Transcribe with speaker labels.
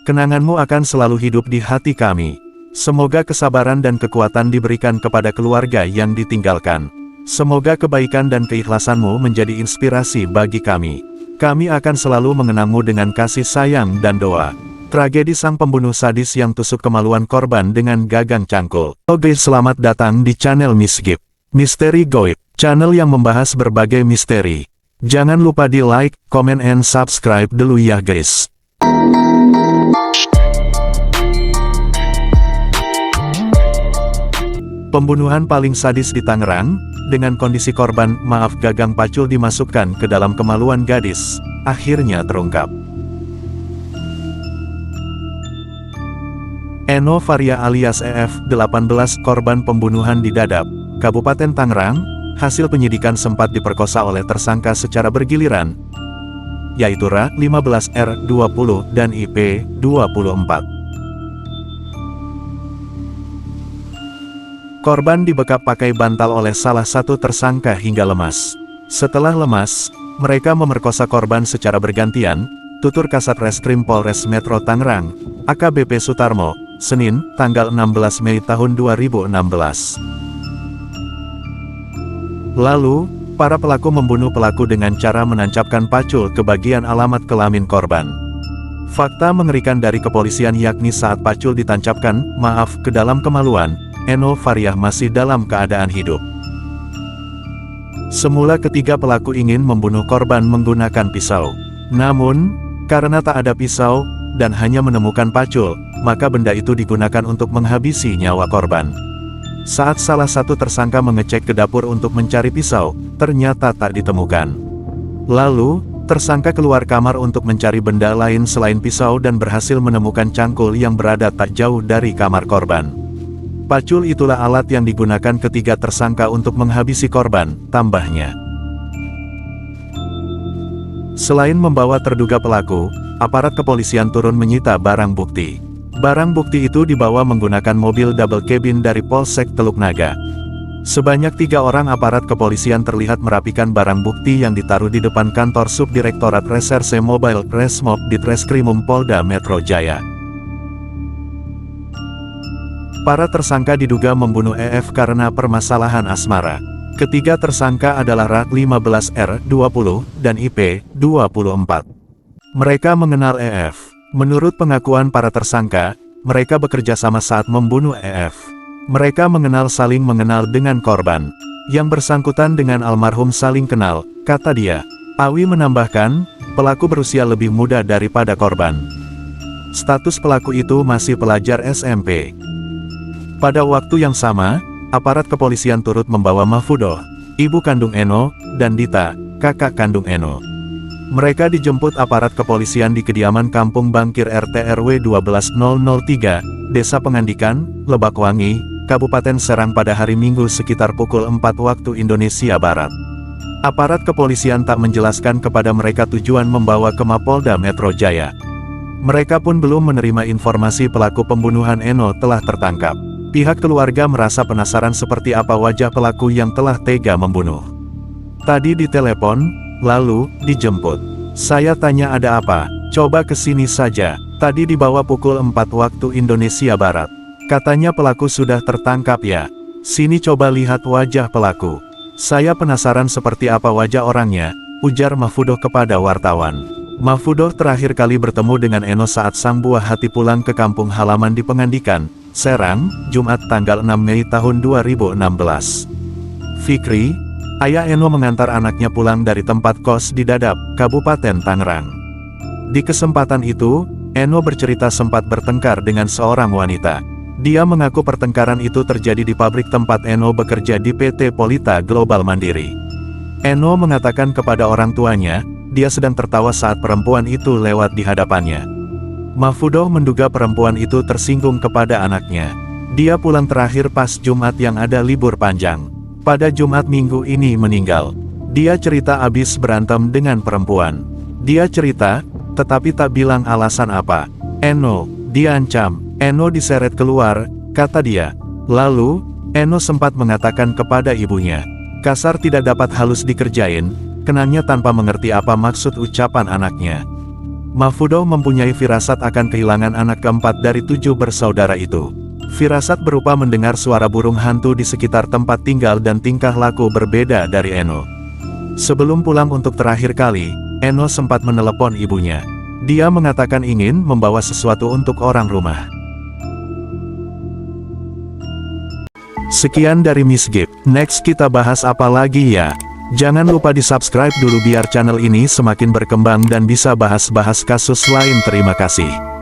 Speaker 1: Kenanganmu akan selalu hidup di hati kami. Semoga kesabaran dan kekuatan diberikan kepada keluarga yang ditinggalkan. Semoga kebaikan dan keikhlasanmu menjadi inspirasi bagi kami. Kami akan selalu mengenangmu dengan kasih sayang dan doa. Tragedi sang pembunuh sadis yang tusuk kemaluan korban dengan gagang cangkul. Oke, selamat datang di channel Misgib. Misteri Goib, channel yang membahas berbagai misteri. Jangan lupa di like, comment, and subscribe dulu ya guys. Pembunuhan paling sadis di Tangerang, dengan kondisi korban, gagang pacul dimasukkan ke dalam kemaluan gadis, akhirnya terungkap. Eno Faria alias EF, 18, korban pembunuhan di Dadap, Kabupaten Tangerang, hasil penyidikan sempat diperkosa oleh tersangka secara bergiliran, yaitu Ra, 15, R, 20, dan IP, 24. Korban dibekap pakai bantal oleh salah satu tersangka hingga lemas. Setelah lemas, mereka memerkosa korban secara bergantian, tutur Kasat Reskrim Polres Metro Tangerang, AKBP Sutarmo, Senin, tanggal 16 Mei tahun 2016. Lalu, para pelaku membunuh pelaku dengan cara menancapkan pacul ke bagian alamat kelamin korban. Fakta mengerikan dari kepolisian yakni saat pacul ditancapkan, ke dalam kemaluan, Eno Faria masih dalam keadaan hidup. Semula ketiga pelaku ingin membunuh korban menggunakan pisau. Namun, karena tak ada pisau, dan hanya menemukan pacul, maka benda itu digunakan untuk menghabisi nyawa korban. Saat salah satu tersangka mengecek ke dapur untuk mencari pisau, ternyata tak ditemukan. Lalu, tersangka keluar kamar untuk mencari benda lain selain pisau dan berhasil menemukan cangkul yang berada tak jauh dari kamar korban. Pacul itulah alat yang digunakan ketiga tersangka untuk menghabisi korban, tambahnya. Selain membawa terduga pelaku, aparat kepolisian turun menyita barang bukti. Barang bukti itu dibawa menggunakan mobil double cabin dari Polsek Teluk Naga. Sebanyak 3 orang aparat kepolisian terlihat merapikan barang bukti yang ditaruh di depan kantor Subdirektorat Reserse Mobile Resmob di Treskrimum Polda Metro Jaya. Para tersangka diduga membunuh EF karena permasalahan asmara. Ketiga tersangka adalah Ra, 15, R, 20, dan IP, 24. Mereka mengenal EF. Menurut pengakuan para tersangka, mereka bekerja sama saat membunuh EF. Mereka saling mengenal dengan korban. Yang bersangkutan dengan almarhum saling kenal, kata dia. Awi menambahkan, pelaku berusia lebih muda daripada korban. Status pelaku itu masih pelajar SMP. Pada waktu yang sama, aparat kepolisian turut membawa Mahfudoh, ibu kandung Eno, dan Dita, kakak kandung Eno. Mereka dijemput aparat kepolisian di kediaman Kampung Bangkir RT RW 12003, Desa Pengandikan, Lebakwangi, Kabupaten Serang pada hari Minggu sekitar pukul 4 waktu Indonesia Barat. Aparat kepolisian tak menjelaskan kepada mereka tujuan membawa ke Mapolda Metro Jaya. Mereka pun belum menerima informasi pelaku pembunuhan Eno telah tertangkap. Pihak keluarga merasa penasaran seperti apa wajah pelaku yang telah tega membunuh. Tadi ditelepon, lalu dijemput. Saya tanya ada apa, coba kesini saja. Tadi dibawa pukul 4 waktu Indonesia Barat. Katanya pelaku sudah tertangkap ya. Sini coba lihat wajah pelaku. Saya penasaran seperti apa wajah orangnya, ujar Mahfudoh kepada wartawan. Mahfudoh terakhir kali bertemu dengan Eno saat sang buah hati pulang ke kampung halaman di Pengandikan, Serang, Jumat tanggal 6 Mei tahun 2016. Fikri, ayah Eno mengantar anaknya pulang dari tempat kos di Dadap, Kabupaten Tangerang. Di kesempatan itu, Eno bercerita sempat bertengkar dengan seorang wanita. Dia mengaku pertengkaran itu terjadi di pabrik tempat Eno bekerja di PT Polita Global Mandiri. Eno mengatakan kepada orang tuanya, dia sedang tertawa saat perempuan itu lewat di hadapannya. Mahfudoh menduga perempuan itu tersinggung kepada anaknya. Dia pulang terakhir pas Jumat yang ada libur panjang. Pada Jumat minggu ini meninggal. Dia cerita abis berantem dengan perempuan. Dia cerita, tetapi tak bilang alasan apa. Eno, diancam. Eno diseret keluar, kata dia. Lalu, Eno sempat mengatakan kepada ibunya. Kasar tidak dapat halus dikerjain, kenangnya tanpa mengerti apa maksud ucapan anaknya. Mafudo mempunyai firasat akan kehilangan anak keempat dari 7 bersaudara itu. Firasat berupa mendengar suara burung hantu di sekitar tempat tinggal dan tingkah laku berbeda dari Eno. Sebelum pulang untuk terakhir kali, Eno sempat menelepon ibunya. Dia mengatakan ingin membawa sesuatu untuk orang rumah. Sekian dari Miss Gift. Next kita bahas apa lagi ya? Jangan lupa di subscribe dulu biar channel ini semakin berkembang dan bisa bahas-bahas kasus lain. Terima kasih.